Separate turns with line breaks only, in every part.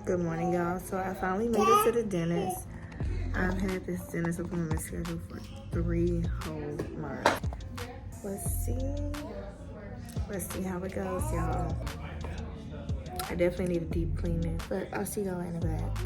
Good morning, y'all. So I finally made it to the dentist. I've had this dentist appointment scheduled for 3 whole months. Let's see how it goes, y'all. I definitely need a deep cleaning, but I'll see y'all in the back.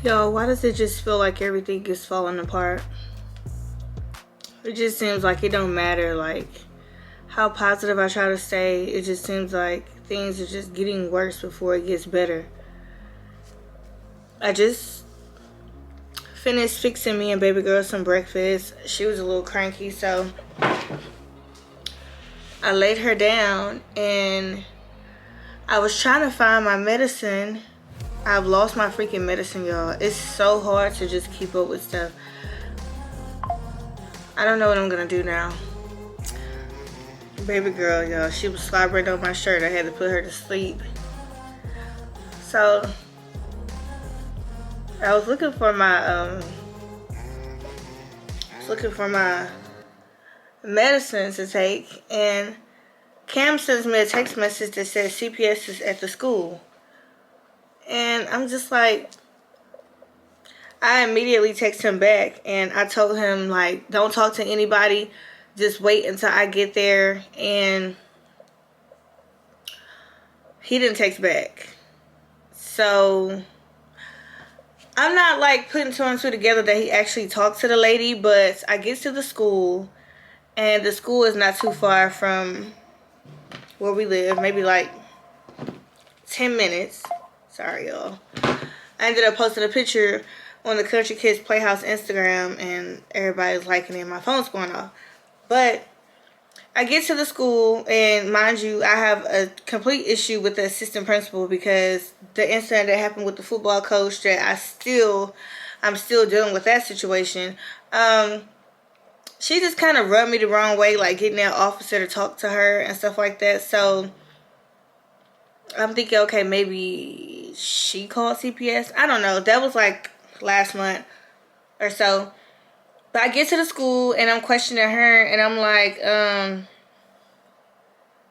Yo, why does it just feel like everything is falling apart? It just seems like it don't matter, like, how positive I try to stay. It just seems like things are just getting worse before it gets better. I just finished fixing me and baby girl some breakfast. She was a little cranky, so I laid her down and I was trying to find my medicine. I've lost my freaking medicine, y'all. It's so hard to just keep up with stuff. I don't know what I'm gonna do now. Baby girl, y'all, she was slobbering on my shirt. I had to put her to sleep. So I was looking for my medicine to take, and Cam sends me a text message that says CPS is at the school. And I'm just like, I immediately text him back and I told him, like, don't talk to anybody. Just wait until I get there. And he didn't text back. So I'm not like putting two and two together that he actually talked to the lady, but I get to the school and the school is not too far from where we live, maybe like 10 minutes. Sorry, y'all. I ended up posting a picture on the Country Kids Playhouse Instagram and everybody's liking it. My phone's going off. But I get to the school and mind you, I have a complete issue with the assistant principal because the incident that happened with the football coach that I'm still dealing with that situation. She just kind of rubbed me the wrong way, like getting that officer to talk to her and stuff like that. So I'm thinking, okay, maybe she called CPS. I don't know. That was like last month or so. But I get to the school and I'm questioning her and I'm like,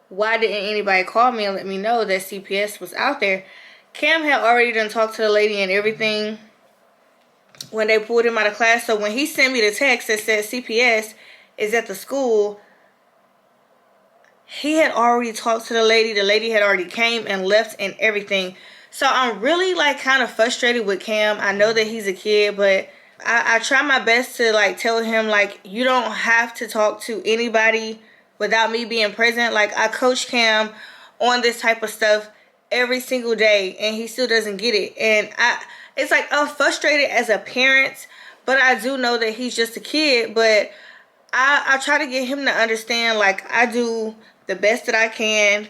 why didn't anybody call me and let me know that CPS was out there? Cam had already done talked to the lady and everything when they pulled him out of class. So when he sent me the text that said CPS is at the school, he had already talked to the lady. The lady had already came and left and everything. So I'm really like kind of frustrated with Cam. I know that he's a kid, but I try my best to like tell him like, you don't have to talk to anybody without me being present. Like, I coach Cam on this type of stuff every single day and he still doesn't get it. And it's like, I'm frustrated as a parent, but I do know that he's just a kid. But I try to get him to understand, like, I do the best that I can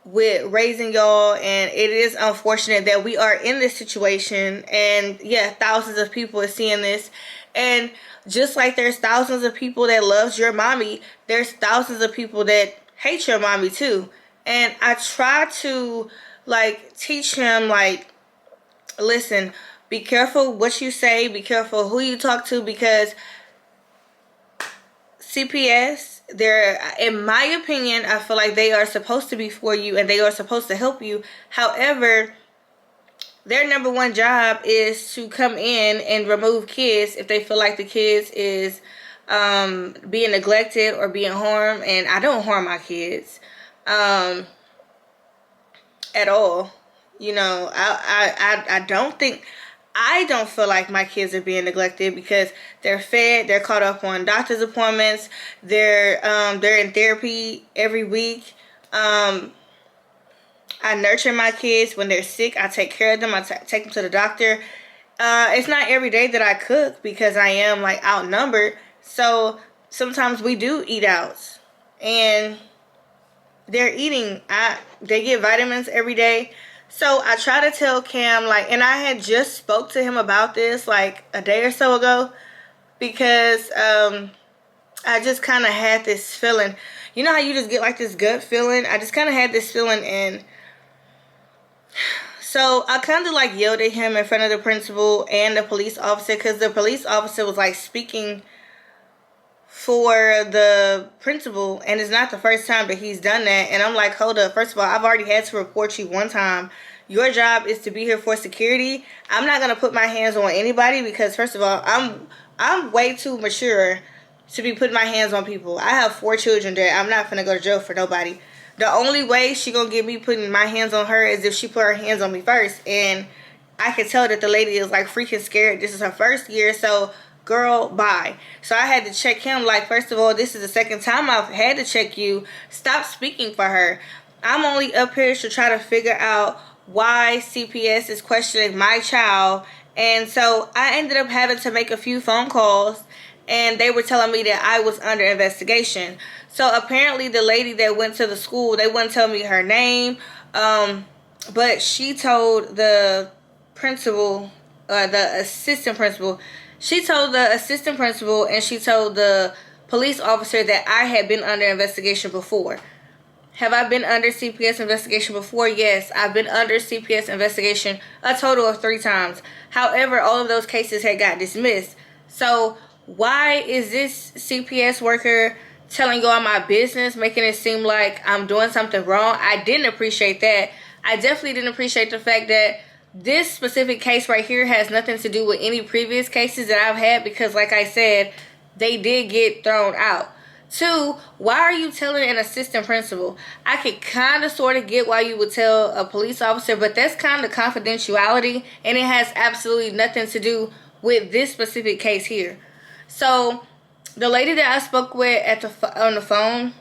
with raising y'all, and it is unfortunate that we are in this situation. And yeah, thousands of people are seeing this, and just like there's thousands of people that loves your mommy, there's thousands of people that hate your mommy too. And I try to like teach him, like, listen, be careful what you say, be careful who you talk to, because CPS, they're, in my opinion, I feel like they are supposed to be for you and they are supposed to help you. However, their number one job is to come in and remove kids if they feel like the kids is being neglected or being harmed, and I don't harm my kids at all. You know, I don't feel like my kids are being neglected because they're fed, they're caught up on doctor's appointments, they're in therapy every week. I nurture my kids when they're sick. I take care of them. I take them to the doctor. It's not every day that I cook because I am like outnumbered. So sometimes we do eat out, and they're eating. They get vitamins every day. So I try to tell Cam, like, and I had just spoke to him about this like a day or so ago because I just kind of had this feeling. You know how you just get like this gut feeling? I just kind of had this feeling, and so I kind of like yelled at him in front of the principal and the police officer because the police officer was like speaking for the principal, and it's not the first time that he's done that. And I'm like, hold up, first of all, I've already had to report you one time. Your job is to be here for security. I'm not gonna put my hands on anybody because first of all, I'm way too mature to be putting my hands on people. I have 4 children that I'm not gonna go to jail for nobody. The only way she gonna get me putting my hands on her is if she put her hands on me first. And I can tell that the lady is like freaking scared. This is her first year, so girl, bye. So I had to check him, like, first of all, this is the second time I've had to check you. Stop speaking for her. I'm only up here to try to figure out why CPS is questioning my child. And so I ended up having to make a few phone calls, and they were telling me that I was under investigation. So apparently the lady that went to the school, they wouldn't tell me her name, but she told the principal, the assistant principal, she told the assistant principal, and she told the police officer that I had been under investigation before. Have I been under CPS investigation before? Yes, I've been under CPS investigation a total of 3 times. However, all of those cases had got dismissed. So why is this CPS worker telling you all my business, making it seem like I'm doing something wrong? I didn't appreciate that. I definitely didn't appreciate the fact that this specific case right here has nothing to do with any previous cases that I've had because, like I said, they did get thrown out. 2, why are you telling an assistant principal? I could kind of sort of get why you would tell a police officer, but that's kind of confidentiality, and it has absolutely nothing to do with this specific case here. So the lady that I spoke with on the phone,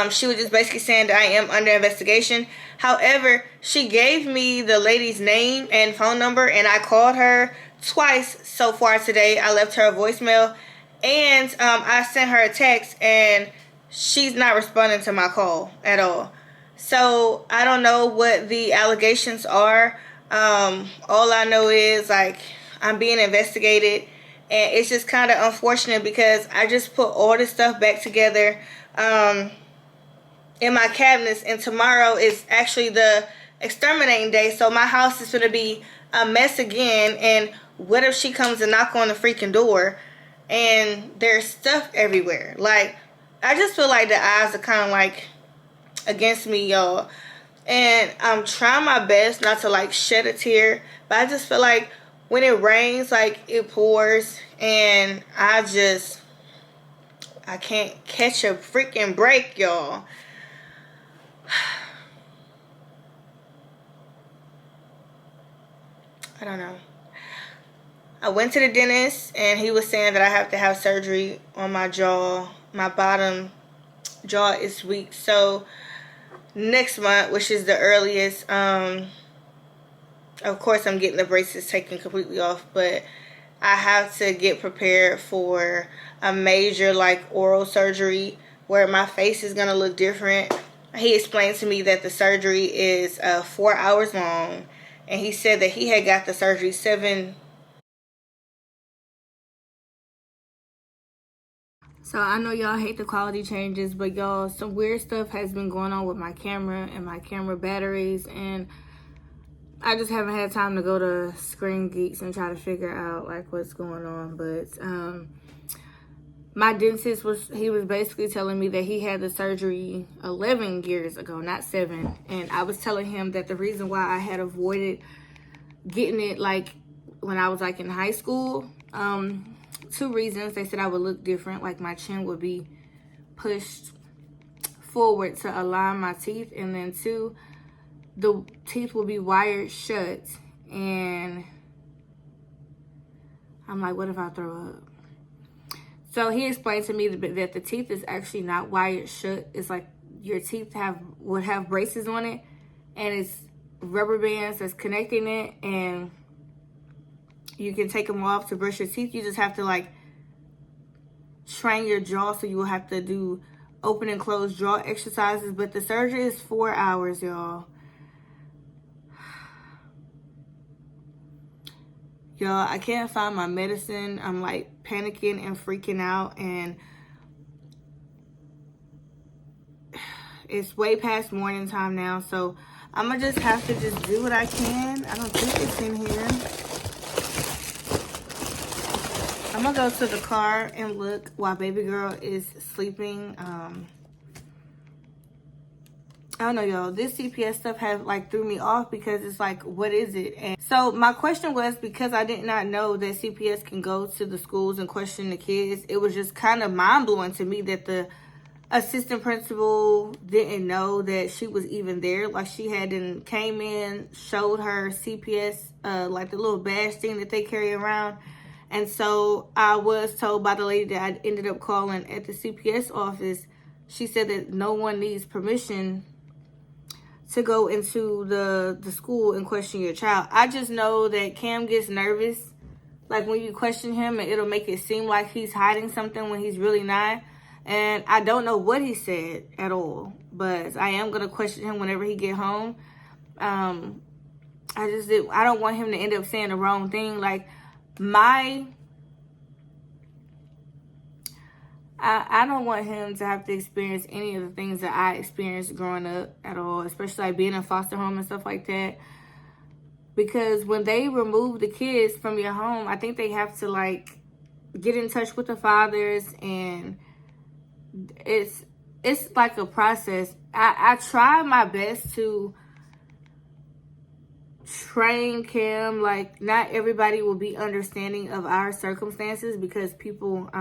she was just basically saying that I am under investigation. However, she gave me the lady's name and phone number, and I called her twice so far today. I left her a voicemail, and I sent her a text, and she's not responding to my call at all. So I don't know what the allegations are. All I know is, like, I'm being investigated, and it's just kind of unfortunate because I just put all this stuff back together in my cabinets, and tomorrow is actually the exterminating day, so my house is going to be a mess again. And what if she comes and knock on the freaking door and there's stuff everywhere? Like, I just feel like the odds are kind of like against me, y'all, and I'm trying my best not to like shed a tear, but I just feel like when it rains, like, it pours, and I can't catch a freaking break, y'all. I don't know. I went to the dentist, and he was saying that I have to have surgery on my jaw. My bottom jaw is weak. So next month, which is the earliest, of course I'm getting the braces taken completely off, but I have to get prepared for a major like oral surgery where my face is going to look different. He explained to me that the surgery is 4 hours long, and he said that he had got the surgery 7. So I know y'all hate the quality changes, but y'all, some weird stuff has been going on with my camera and my camera batteries, and I just haven't had time to go to Screen Geeks and try to figure out like what's going on. But my dentist was basically telling me that he had the surgery 11 years ago, not 7. And I was telling him that the reason why I had avoided getting it like when I was like in high school, 2 reasons. They said I would look different, like my chin would be pushed forward to align my teeth, and then 2, the teeth will be wired shut. And I'm like, what if I throw up? So he explained to me that the teeth is actually not wired shut. It's like your teeth would have braces on it, and it's rubber bands that's connecting it, and you can take them off to brush your teeth. You just have to like train your jaw, so you will have to do open and close jaw exercises. But the surgery is 4 hours, y'all. Y'all, I can't find my medicine. I'm like panicking and freaking out, and it's way past morning time now, so I'm gonna just have to just do what I can. I don't think it's in here. I'm gonna go to the car and look while baby girl is sleeping. I don't know, y'all. This CPS stuff have like threw me off, because it's like, what is it? And so my question was, because I did not know that CPS can go to the schools and question the kids, it was just kind of mind-blowing to me that the assistant principal didn't know that she was even there. Like, she hadn't came in, showed her CPS, like the little badge thing that they carry around. And so I was told by the lady that I ended up calling at the CPS office. She said that no one needs permission to go into the school and question your child. I just know that Cam gets nervous, like when you question him, and it'll make it seem like he's hiding something when he's really not. And I don't know what he said at all, but I am gonna question him whenever he get home. I don't want him to end up saying the wrong thing. Like, I don't want him to have to experience any of the things that I experienced growing up at all, especially like being in foster home and stuff like that. Because when they remove the kids from your home, I think they have to like get in touch with the fathers, and it's like a process. I try my best to train Kim. Like, not everybody will be understanding of our circumstances, because people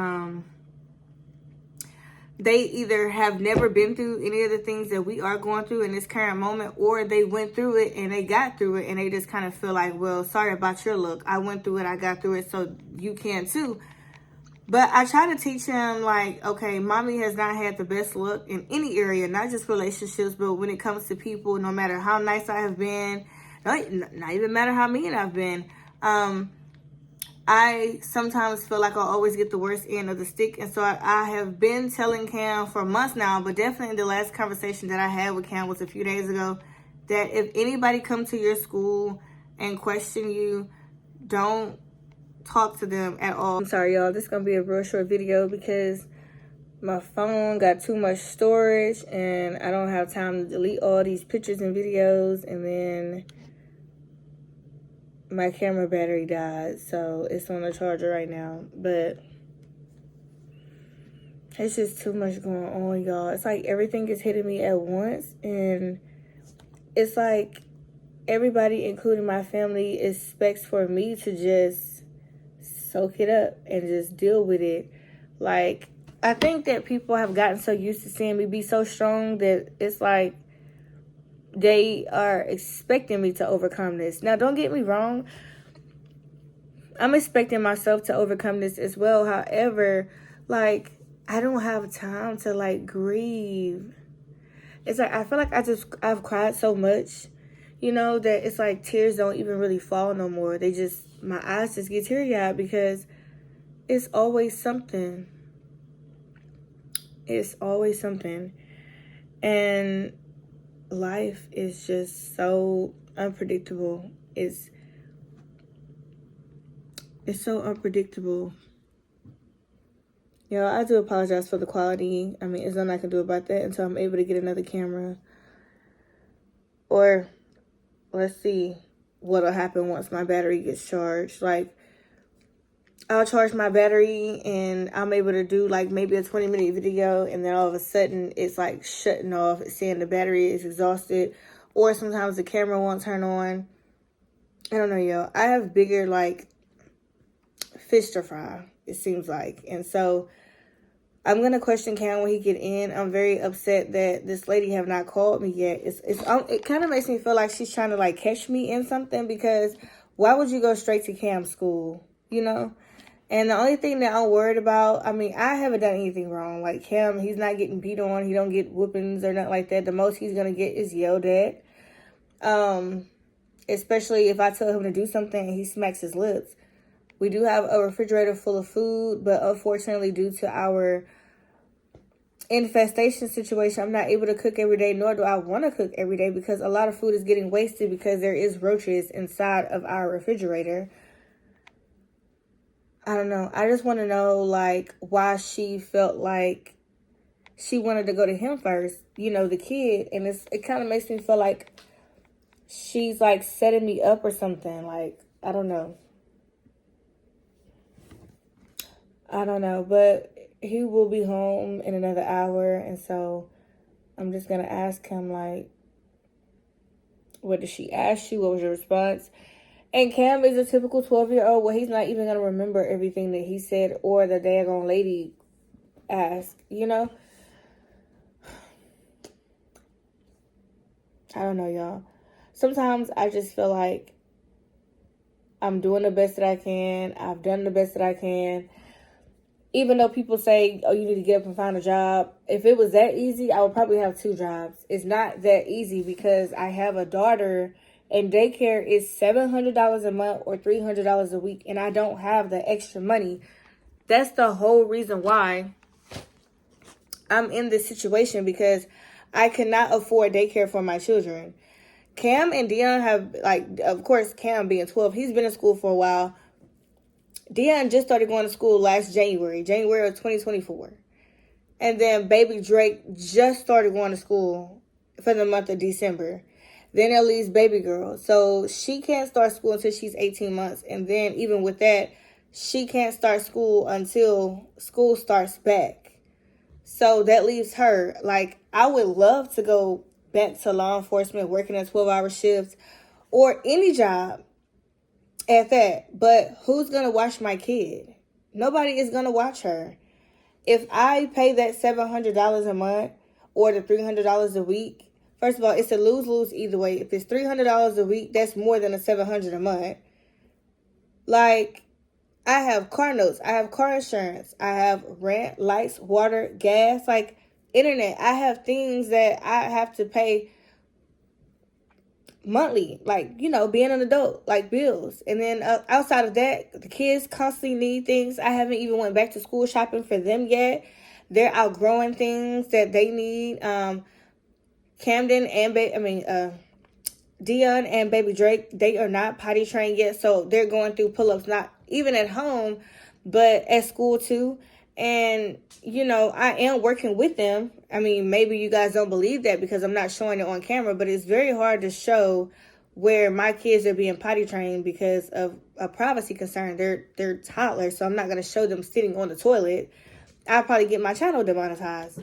they either have never been through any of the things that we are going through in this current moment, or they went through it and they got through it, and they just kind of feel like, well, sorry about your luck. I went through it, I got through it, so you can too. But I try to teach him, like, okay, mommy has not had the best luck in any area, not just relationships, but when it comes to people, no matter how nice I have been, not even matter how mean I've been, I sometimes feel like I'll always get the worst end of the stick. And so I have been telling Cam for months now, but definitely the last conversation that I had with Cam was a few days ago, that if anybody comes to your school and question you, don't talk to them at all. I'm sorry, y'all. This is going to be a real short video because my phone got too much storage and I don't have time to delete all these pictures and videos, and then my camera battery died, so it's on the charger right now. But it's just too much going on, y'all. It's like everything is hitting me at once, and it's like everybody, including my family, expects for me to just soak it up and just deal with it. Like, I think that people have gotten so used to seeing me be so strong that it's like they are expecting me to overcome this. Now, don't get me wrong. I'm expecting myself to overcome this as well. However, like, I don't have time to, like, grieve. It's like, I feel like I've cried so much, you know, that it's like tears don't even really fall no more. My eyes just get teary-eyed because it's always something. It's always something. And life is just so unpredictable. It's so unpredictable. Yo, I do apologize for the quality. I mean, there's nothing I can do about that until I'm able to get another camera. Or let's see what'll happen once my battery gets charged. Like, I'll charge my battery and I'm able to do like maybe a 20-minute video, and then all of a sudden it's like shutting off. It's saying the battery is exhausted, or sometimes the camera won't turn on. I don't know, yo. I have bigger like fish to fry. it seems like. And so I'm going to question Cam when he get in. I'm very upset that this lady have not called me yet. It kind of makes me feel like she's trying to like catch me in something, because why would you go straight to Cam's school, you know? And the only thing that I'm worried about, I mean, I haven't done anything wrong. Like Cam, he's not getting beat on. He don't get whoopings or nothing like that. The most he's going to get is yelled at. Especially if I tell him to do something and he smacks his lips. We do have a refrigerator full of food, but unfortunately, due to our infestation situation, I'm not able to cook every day, nor do I want to cook every day, because a lot of food is getting wasted because there is roaches inside of our refrigerator. I don't know. I just want to know, like, why she felt like she wanted to go to him first, you know, the kid. And it kind of makes me feel like she's, like, setting me up or something. Like, I don't know. But he will be home in another hour. And so I'm just going to ask him, like, what did she ask you? What was your response? And Cam is a typical 12-year-old where he's not even going to remember everything that he said or the daggone lady asked, you know? I don't know, y'all. Sometimes I just feel like I'm doing the best that I can. I've done the best that I can. Even though people say, oh, you need to get up and find a job. If it was that easy, I would probably have 2 jobs. It's not that easy because I have a daughter and daycare is $700 a month or $300 a week. And I don't have the extra money. That's the whole reason why I'm in this situation, because I cannot afford daycare for my children. Cam and Dion have, like, of course, Cam being 12, he's been in school for a while. Dion just started going to school last January of 2024. And then baby Drake just started going to school for the month of December. Then at least baby girl. So she can't start school until she's 18 months. And then even with that, she can't start school until school starts back. So that leaves her. Like, I would love to go back to law enforcement, working a 12-hour shift or any job at that. But who's going to watch my kid? Nobody is going to watch her. If I pay that $700 a month or the $300 a week, first of all, it's a lose-lose either way. If it's $300 a week, that's more than a $700 a month. Like, I have car notes. I have car insurance. I have rent, lights, water, gas, like internet. I have things that I have to pay monthly, like, you know, being an adult, like bills. And then outside of that, the kids constantly need things. I haven't even went back to school shopping for them yet. They're outgrowing things that they need. Camden and Dion and baby Drake, they are not potty trained yet, so they're going through pull-ups, not even at home, but at school too. And, you know, I am working with them. I mean, maybe you guys don't believe that because I'm not showing it on camera, but it's very hard to show where my kids are being potty trained because of a privacy concern. They're toddlers, so I'm not going to show them sitting on the toilet. I'll probably get my channel demonetized.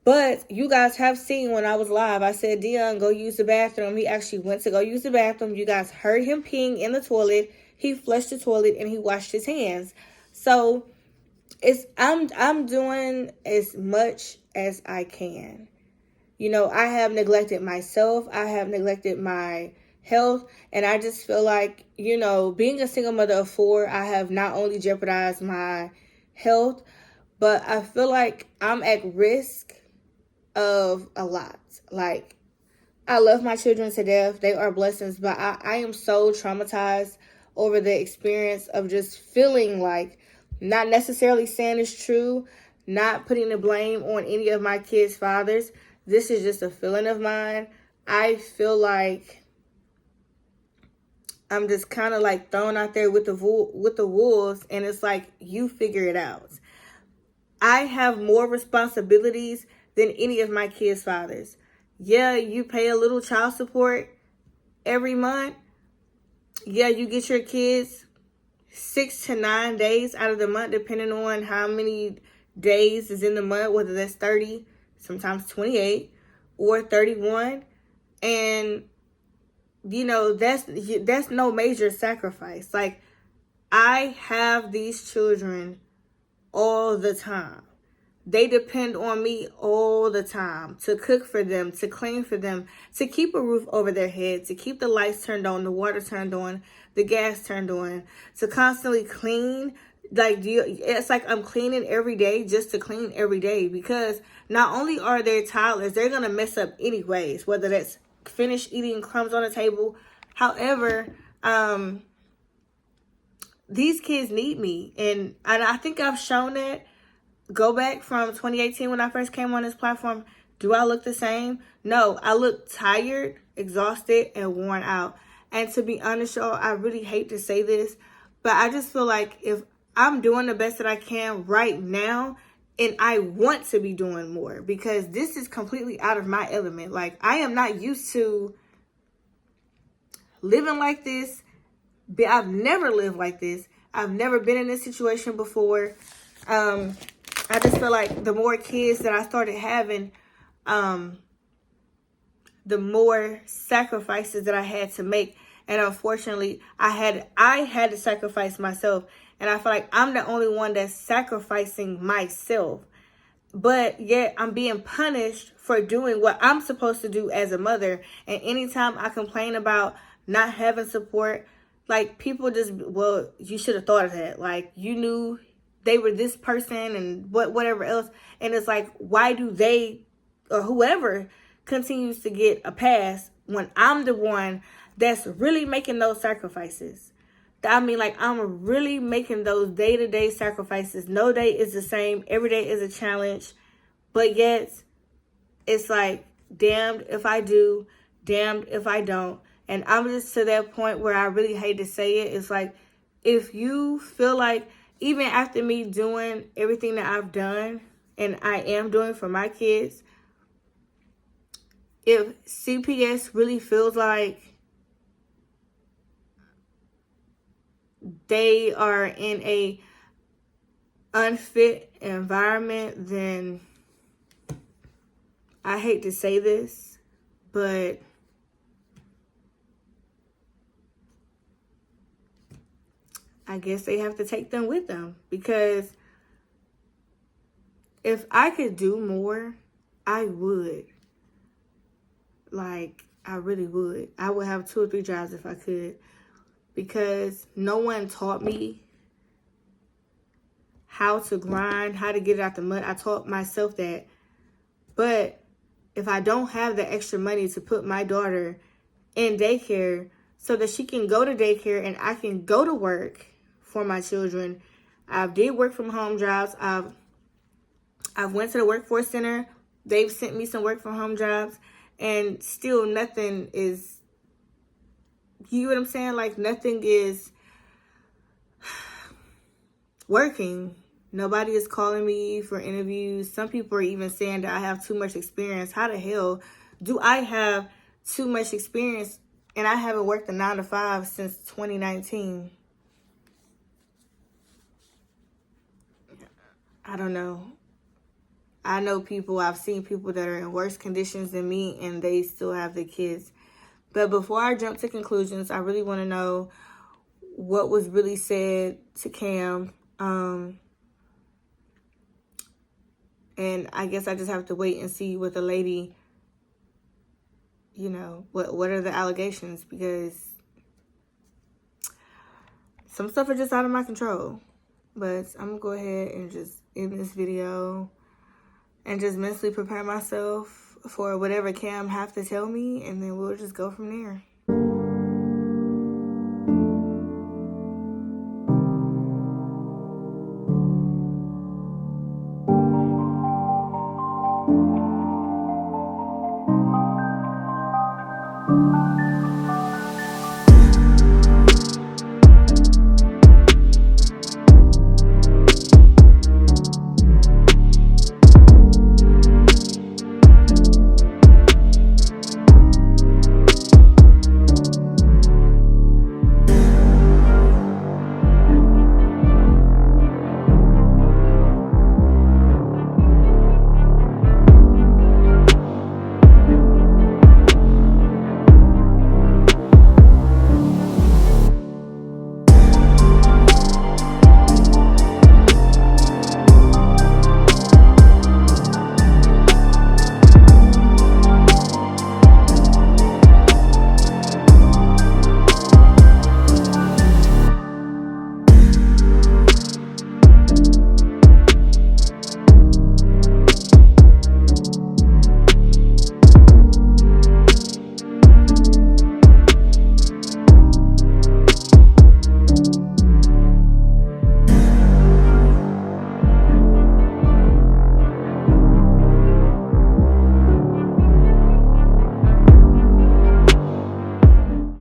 But you guys have seen when I was live, I said, Dion, go use the bathroom. He actually went to go use the bathroom. You guys heard him peeing in the toilet. He flushed the toilet and he washed his hands. So I'm doing as much as I can. You know, I have neglected myself. I have neglected my health. And I just feel like, you know, being a single mother of 4, I have not only jeopardized my health, but I feel like I'm at risk of a lot. Like, I love my children to death. They are blessings, but I am so traumatized over the experience of just feeling like, not necessarily saying it's true, not putting the blame on any of my kids' fathers. This is just a feeling of mine. I feel like I'm just kind of like thrown out there with the wolves, and it's like, you figure it out. I have more responsibilities than any of my kids' fathers. Yeah, you pay a little child support every month. Yeah, you get your kids 6 to 9 days out of the month, depending on how many days is in the month, whether that's 30, sometimes 28, or 31. And, you know, that's no major sacrifice. Like, I have these children all the time. They depend on me all the time to cook for them, to clean for them, to keep a roof over their head, to keep the lights turned on, the water turned on, the gas turned on, to constantly clean. Like, it's like I'm cleaning every day just to clean every day, because not only are they toddlers, they're going to mess up anyways, whether that's finish eating crumbs on the table. However, these kids need me. And I think I've shown that. Go back from 2018 when I first came on this platform. Do I look the same? No, I look tired, exhausted, and worn out. And to be honest, y'all, I really hate to say this, but I just feel like if I'm doing the best that I can right now, and I want to be doing more, because this is completely out of my element. Like, I am not used to living like this. I've never lived like this. I've never been in this situation before. I just feel like the more kids that I started having, the more sacrifices that I had to make. And unfortunately, I had to sacrifice myself. And I feel like I'm the only one that's sacrificing myself. But yet I'm being punished for doing what I'm supposed to do as a mother. And anytime I complain about not having support, like, people just, well, you should have thought of that. Like, you knew they were this person and whatever else. And it's like, why do they or whoever continues to get a pass when I'm the one that's really making those sacrifices? I mean, like, I'm really making those day-to-day sacrifices. No day is the same. Every day is a challenge. But yet, it's like, damned if I do, damned if I don't. And I'm just to that point where I really hate to say it. It's like, if you feel like, even after me doing everything that I've done and I am doing for my kids, if CPS really feels like they are in a unfit environment, then I hate to say this, but I guess they have to take them with them. Because if I could do more, I would. Like, I really would. I would have 2 or 3 jobs if I could. Because no one taught me how to grind, how to get it out the mud. I taught myself that. But if I don't have the extra money to put my daughter in daycare so that she can go to daycare and I can go to work for my children, I did work from home jobs. I've went to the workforce center. They've sent me some work from home jobs, and still nothing is, you know what I'm saying? Like, nothing is working. Nobody is calling me for interviews. Some people are even saying that I have too much experience. How the hell do I have too much experience and I haven't worked a 9 to 5 since 2019? I don't know. I know people, I've seen people that are in worse conditions than me and they still have their kids. But before I jump to conclusions, I really want to know what was really said to Cam. And I guess I just have to wait and see what the lady, you know, what are the allegations, because some stuff are just out of my control. But I'm going to go ahead and just end this video and just mentally prepare myself for whatever Cam have to tell me, and then we'll just go from there.